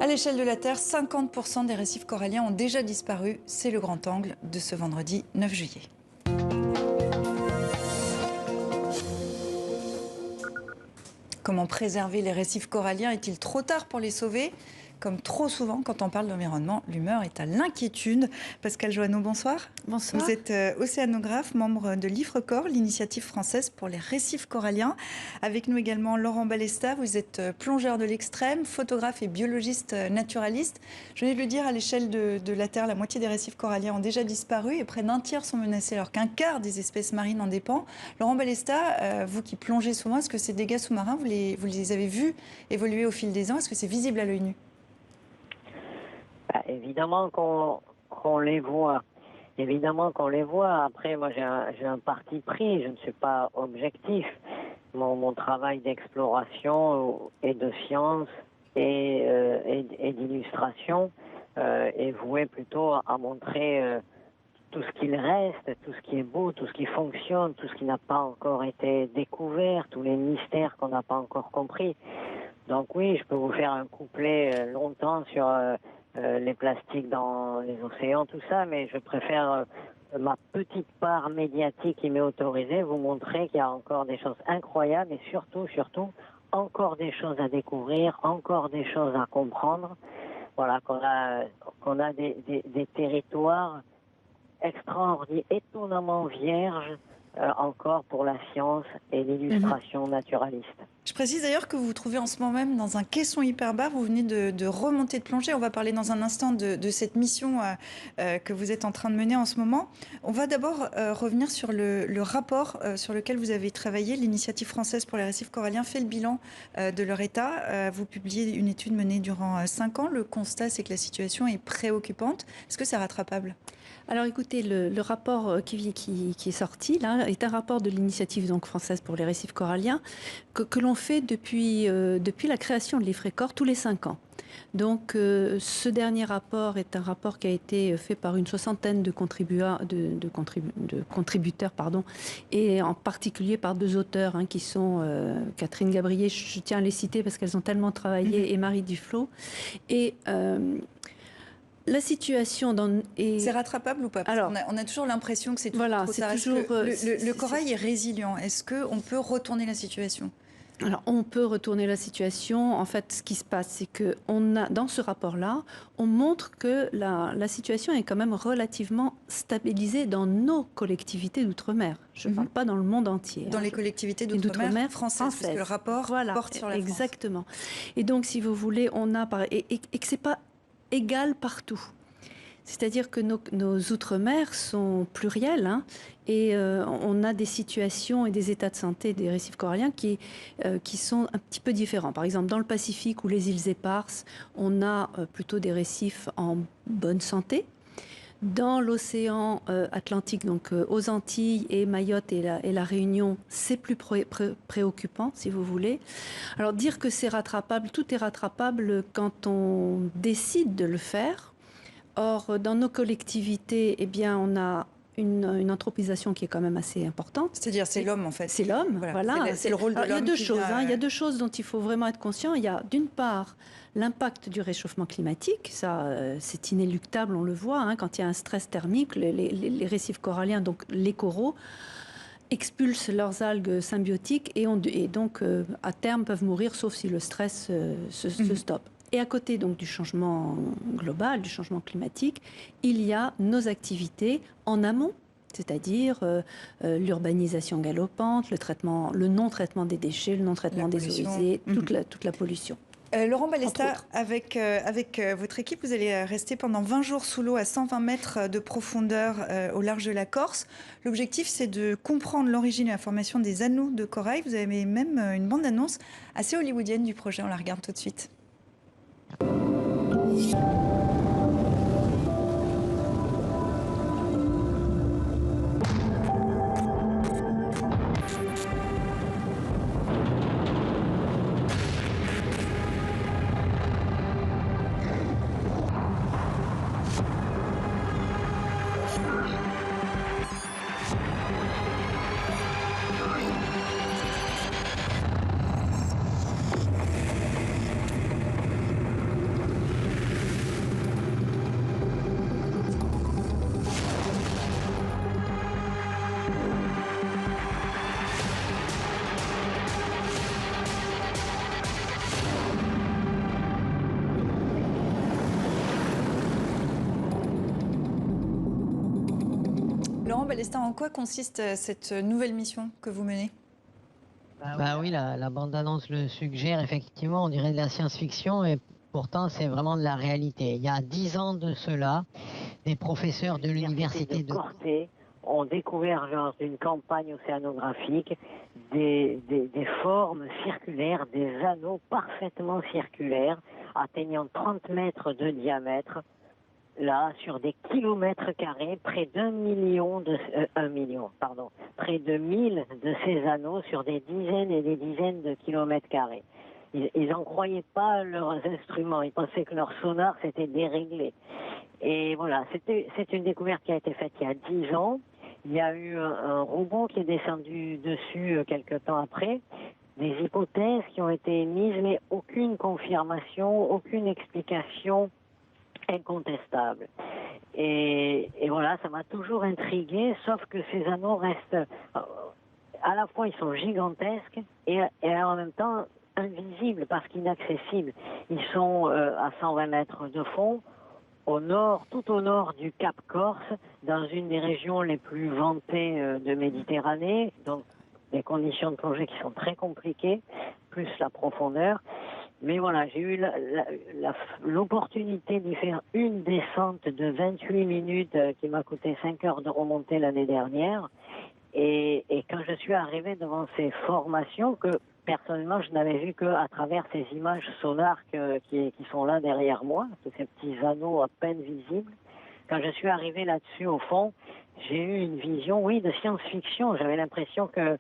l'échelle de la Terre, 50% des récifs coralliens ont déjà disparu. C'est le grand angle de ce vendredi 9 juillet. Comment préserver les récifs coralliens? Est-il trop tard pour les sauver? Comme trop souvent, quand on parle d'environnement, l'humeur est à l'inquiétude. Pascale Joanneau, bonsoir. Bonsoir. Vous êtes océanographe, membre de l'IFRECOR, l'initiative française pour les récifs coralliens. Avec nous également Laurent Balesta, vous êtes plongeur de l'extrême, photographe et biologiste naturaliste. Je venais de le dire, à l'échelle de la Terre, la moitié des récifs coralliens ont déjà disparu et près d'un tiers sont menacés alors qu'un quart des espèces marines en dépend. Laurent Balesta, vous qui plongez souvent, est-ce que ces dégâts sous-marins, vous les avez vus évoluer au fil des ans? Est-ce que c'est visible à l'œil nu? Évidemment qu'on les voit. Évidemment qu'on les voit. Après, moi, j'ai un parti pris. Je ne suis pas objectif. Mon travail d'exploration et de science et d'illustration est voué plutôt à montrer tout ce qu'il reste, tout ce qui est beau, tout ce qui fonctionne, tout ce qui n'a pas encore été découvert, tous les mystères qu'on n'a pas encore compris. Donc oui, je peux vous faire un couplet longtemps sur les plastiques dans les océans, tout ça, mais je préfère ma petite part médiatique qui m'est autorisée vous montrer qu'il y a encore des choses incroyables et surtout, encore des choses à découvrir, encore des choses à comprendre. Voilà, qu'on a des territoires extraordinaires, étonnamment vierges encore pour la science et l'illustration naturaliste. Je précise d'ailleurs que vous vous trouvez en ce moment même dans un caisson hyperbare. Vous venez de remonter de plongée. On va parler dans un instant de cette mission que vous êtes en train de mener en ce moment. On va d'abord revenir sur le rapport sur lequel vous avez travaillé. L'initiative française pour les récifs coralliens fait le bilan de leur état. Vous publiez une étude menée durant 5 ans. Le constat, c'est que la situation est préoccupante. Est-ce que c'est rattrapable ? Alors écoutez, le rapport qui est sorti là est un rapport de l'initiative donc française pour les récifs coralliens que l'on fait depuis la création de l'IFRECOR tous les 5 ans. Donc ce dernier rapport est un rapport qui a été fait par une soixantaine de contributeurs et en particulier par 2 auteurs qui sont Catherine Gabriel, je tiens à les citer parce qu'elles ont tellement travaillé, et Marie Duflot. Et la situation c'est rattrapable ou pas? Parce on a toujours l'impression que c'est trop tard. Le corail est résilient. Est-ce qu'on peut retourner la situation? Alors, on peut retourner la situation. En fait, ce qui se passe, c'est que dans ce rapport-là, on montre que la situation est quand même relativement stabilisée dans nos collectivités d'outre-mer. Je ne parle pas dans le monde entier. Dans les collectivités d'outre-mer françaises, parce que le rapport porte sur la France. Exactement. Et donc, si vous voulez, on a et que c'est pas égal partout. C'est-à-dire que nos outre-mer sont pluriels et on a des situations et des états de santé des récifs coralliens qui sont un petit peu différents. Par exemple, dans le Pacifique ou les îles éparses, on a plutôt des récifs en bonne santé. Dans l'océan Atlantique, donc aux Antilles et Mayotte et la Réunion, c'est plus préoccupant, si vous voulez. Alors dire que c'est rattrapable, tout est rattrapable quand on décide de le faire. Or, dans nos collectivités, eh bien, on a une anthropisation qui est quand même assez importante. C'est-à-dire, c'est l'homme, en fait. C'est l'homme, voilà. C'est le rôle de l'homme. Il y a 2 choses. Il y a 2 choses dont il faut vraiment être conscient. Il y a, d'une part, l'impact du réchauffement climatique. Ça, c'est inéluctable, on le voit. Quand il y a un stress thermique, les récifs coralliens, donc les coraux, expulsent leurs algues symbiotiques et donc, à terme, peuvent mourir, sauf si le stress se stoppe. Et à côté donc du changement global, du changement climatique, il y a nos activités en amont, c'est-à-dire l'urbanisation galopante, le non-traitement des déchets, le non-traitement des eaux usées, toute la pollution. Laurent Balesta, avec votre équipe, vous allez rester pendant 20 jours sous l'eau à 120 mètres de profondeur au large de la Corse. L'objectif, c'est de comprendre l'origine et la formation des anneaux de corail. Vous avez même une bande-annonce assez hollywoodienne du projet. On la regarde tout de suite. Balestin, en quoi consiste cette nouvelle mission que vous menez? Bah oui, la bande-annonce le suggère, effectivement, on dirait de la science-fiction, et pourtant c'est vraiment de la réalité. Il y a 10 ans de cela, des professeurs de l'université de Corté ont découvert lors d'une campagne océanographique des formes circulaires, des anneaux parfaitement circulaires, atteignant 30 mètres de diamètre, là, sur des kilomètres carrés, près près de 1000 de ces anneaux sur des dizaines et des dizaines de kilomètres carrés. Ils n'en croyaient pas leurs instruments, ils pensaient que leur sonar s'était déréglé. Et voilà, c'est une découverte qui a été faite il y a 10 ans. Il y a eu un robot qui est descendu dessus quelques temps après. Des hypothèses qui ont été émises, mais aucune confirmation, aucune explication incontestable. Et voilà, ça m'a toujours intrigué, sauf que ces anneaux restent, à la fois ils sont gigantesques et en même temps invisibles parce qu'inaccessibles. Ils sont à 120 mètres de fond, au nord, tout au nord du Cap Corse, dans une des régions les plus vantées de Méditerranée, donc des conditions de plongée qui sont très compliquées, plus la profondeur. Mais voilà, j'ai eu l'opportunité d'y faire une descente de 28 minutes qui m'a coûté 5 heures de remontée l'année dernière. Et quand je suis arrivé devant ces formations que personnellement je n'avais vu qu'à travers ces images sonars qui sont là derrière moi, tous ces petits anneaux à peine visibles, quand je suis arrivé là-dessus au fond, j'ai eu une vision, oui, de science-fiction. J'avais l'impression que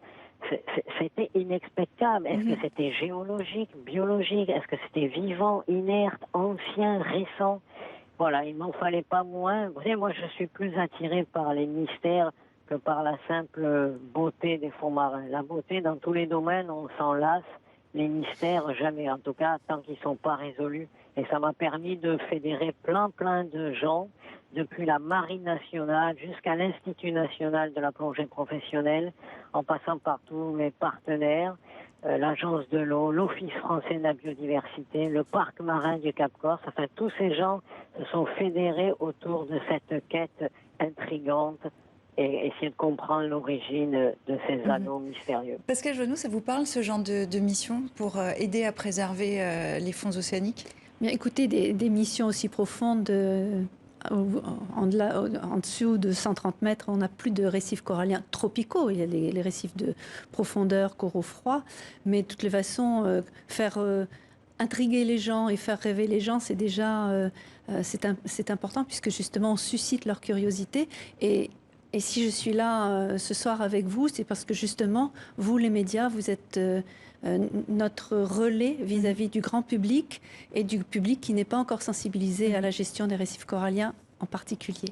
c'était inexplicable. Est-ce que c'était géologique, biologique? Est-ce que c'était vivant, inerte, ancien, récent? Voilà, il m'en fallait pas moins. Vous savez, moi, je suis plus attiré par les mystères que par la simple beauté des fonds marins. La beauté, dans tous les domaines, on s'en lasse. Les mystères, jamais. En tout cas, tant qu'ils sont pas résolus. Et ça m'a permis de fédérer plein de gens, depuis la Marine nationale jusqu'à l'Institut national de la plongée professionnelle, en passant par tous mes partenaires, l'Agence de l'eau, l'Office français de la biodiversité, le Parc marin du Cap Corse. Enfin, tous ces gens se sont fédérés autour de cette quête intrigante et essayer de comprendre l'origine de ces anneaux mystérieux. Pascal Joannou, ça vous parle ce genre de mission pour aider à préserver les fonds océaniques? Bien, écoutez, des missions aussi profondes, en dessous de 130 mètres, on n'a plus de récifs coralliens tropicaux. Il y a les récifs de profondeur, coraux froids. Mais de toutes les façons, faire intriguer les gens et faire rêver les gens, c'est déjà c'est important, puisque justement on suscite leur curiosité. Et si je suis là ce soir avec vous, c'est parce que justement, vous les médias, vous êtes notre relais vis-à-vis du grand public et du public qui n'est pas encore sensibilisé à la gestion des récifs coralliens en particulier.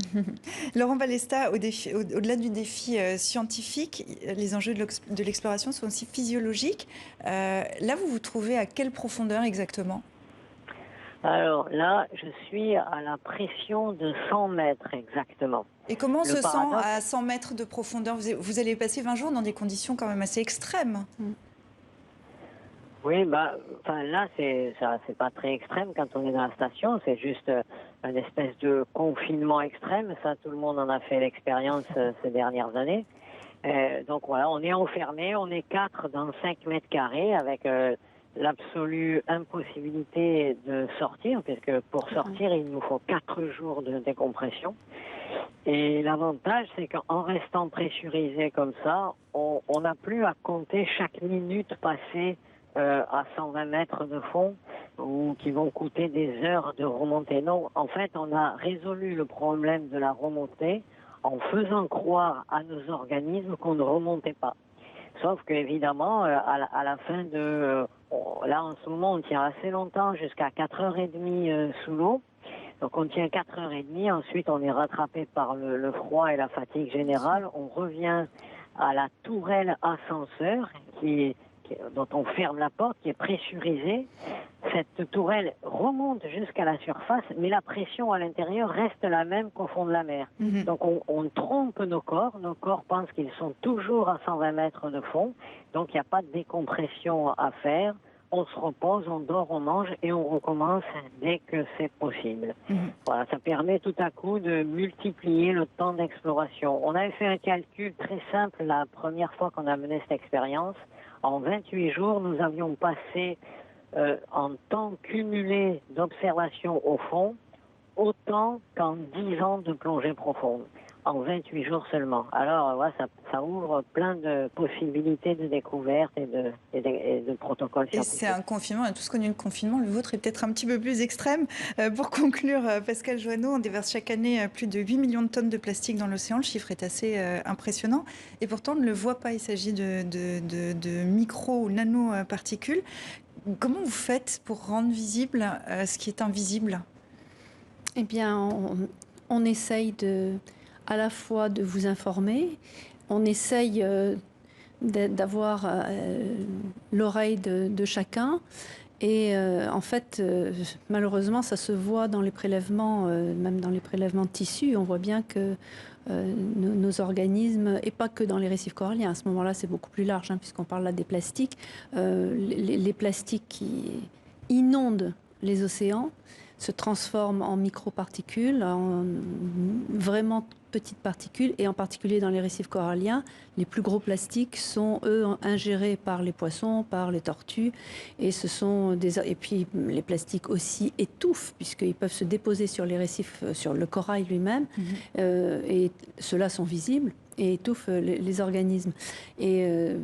Laurent Balesta, au-delà du défi scientifique, les enjeux de l'exploration sont aussi physiologiques. Là, vous vous trouvez à quelle profondeur exactement ? Alors là, je suis à la pression de 100 mètres exactement. Et comment on se sent à 100 mètres de profondeur? Vous allez passer 20 jours dans des conditions quand même assez extrêmes. Oui, là, c'est pas très extrême quand on est dans la station. C'est juste une espèce de confinement extrême. Ça, tout le monde en a fait l'expérience ces dernières années. Donc voilà, on est enfermé, on est 4 dans 5 mètres carrés avec l'absolue impossibilité de sortir, puisque pour sortir, il nous faut 4 jours de décompression. Et l'avantage, c'est qu'en restant pressurisé comme ça, on n'a plus à compter chaque minute passée à 120 mètres de fond, ou qui vont coûter des heures de remontée. Non, en fait, on a résolu le problème de la remontée en faisant croire à nos organismes qu'on ne remontait pas. Sauf qu'évidemment, à la fin de... là, en ce moment, on tient assez longtemps, jusqu'à 4h30 sous l'eau. Donc on tient 4h30, ensuite on est rattrapé par le froid et la fatigue générale. On revient à la tourelle ascenseur dont on ferme la porte, qui est pressurisée. Cette tourelle remonte jusqu'à la surface, mais la pression à l'intérieur reste la même qu'au fond de la mer. Donc on trompe nos corps pensent qu'ils sont toujours à 120 mètres de fond, donc il n'y a pas de décompression à faire. on se repose, on dort, on mange et on recommence dès que c'est possible. Voilà, ça permet tout à coup de multiplier le temps d'exploration. On avait fait un calcul très simple la première fois qu'on a mené cette expérience. En 28 jours, nous avions passé en temps cumulé d'observation au fond autant qu'en 10 ans de plongée profonde. En 28 jours seulement. Alors, ouais, ça ouvre plein de possibilités de découvertes et de protocoles scientifiques. Et c'est un confinement, on a tous connu le confinement, le vôtre est peut-être un petit peu plus extrême. Pour conclure, Pascal Joanneau, on déverse chaque année plus de 8 millions de tonnes de plastique dans l'océan, le chiffre est assez impressionnant, et pourtant on ne le voit pas, il s'agit de micro ou nanoparticules. Comment vous faites pour rendre visible ce qui est invisible ? Eh bien, on essaye à la fois de vous informer, on essaye d'avoir l'oreille de chacun. Et en fait, malheureusement, ça se voit dans les prélèvements, même dans les prélèvements de tissus. On voit bien que nos organismes, et pas que dans les récifs coralliens, à ce moment-là, c'est beaucoup plus large, hein, puisqu'on parle là des plastiques. Les plastiques qui inondent les océans se transforment en microparticules, en vraiment petites particules, et en particulier dans les récifs coralliens, les plus gros plastiques sont, eux, ingérés par les poissons, par les tortues, et puis les plastiques aussi étouffent, puisqu'ils peuvent se déposer sur les récifs, sur le corail lui-même, et ceux-là sont visibles, et étouffent les organismes. Et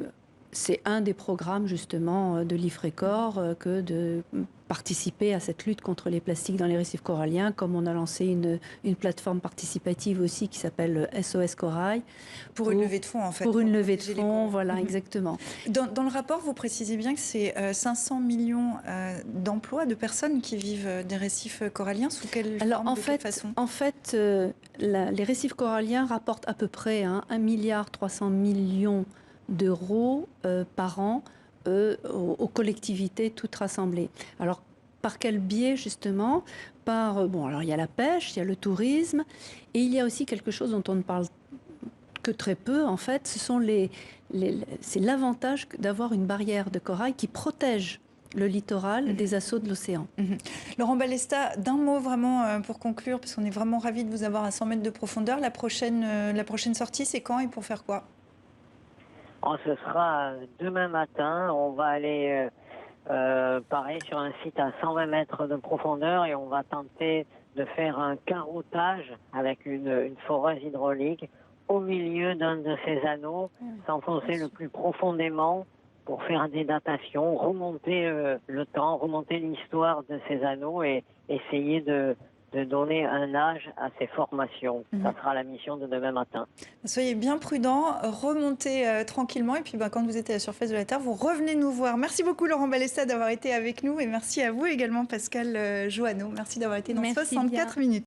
c'est un des programmes, justement, de l'IFRECOR que de participer à cette lutte contre les plastiques dans les récifs coralliens, comme on a lancé une plateforme participative aussi qui s'appelle SOS Corail. Pour une levée de fonds, en fait. Pour une levée de fonds, voilà, exactement. Dans le rapport, vous précisez bien que c'est 500 millions d'emplois de personnes qui vivent des récifs coralliens. Sous quelle forme, quelle façon ? En fait, les récifs coralliens rapportent à peu près 1,3 milliard d'euros par an aux collectivités toutes rassemblées. Alors, par quel biais, justement ? Alors il y a la pêche, il y a le tourisme, et il y a aussi quelque chose dont on ne parle que très peu, en fait, c'est l'avantage d'avoir une barrière de corail qui protège le littoral des assauts de l'océan. Laurent Balesta, d'un mot vraiment pour conclure, parce qu'on est vraiment ravis de vous avoir à 100 mètres de profondeur. La prochaine sortie, c'est quand et pour faire quoi ? Ce sera demain matin. On va aller, pareil, sur un site à 120 mètres de profondeur et on va tenter de faire un carottage avec une foreuse hydraulique au milieu d'un de ces anneaux, s'enfoncer le plus profondément pour faire des datations, remonter le temps, remonter l'histoire de ces anneaux et essayer de donner un âge à ces formations. Ça sera la mission de demain matin. Soyez bien prudents, remontez tranquillement et puis quand vous êtes à la surface de la Terre, vous revenez nous voir. Merci beaucoup Laurent Balesta d'avoir été avec nous et merci à vous également Pascal Joanneau. Merci d'avoir été dans 64 minutes.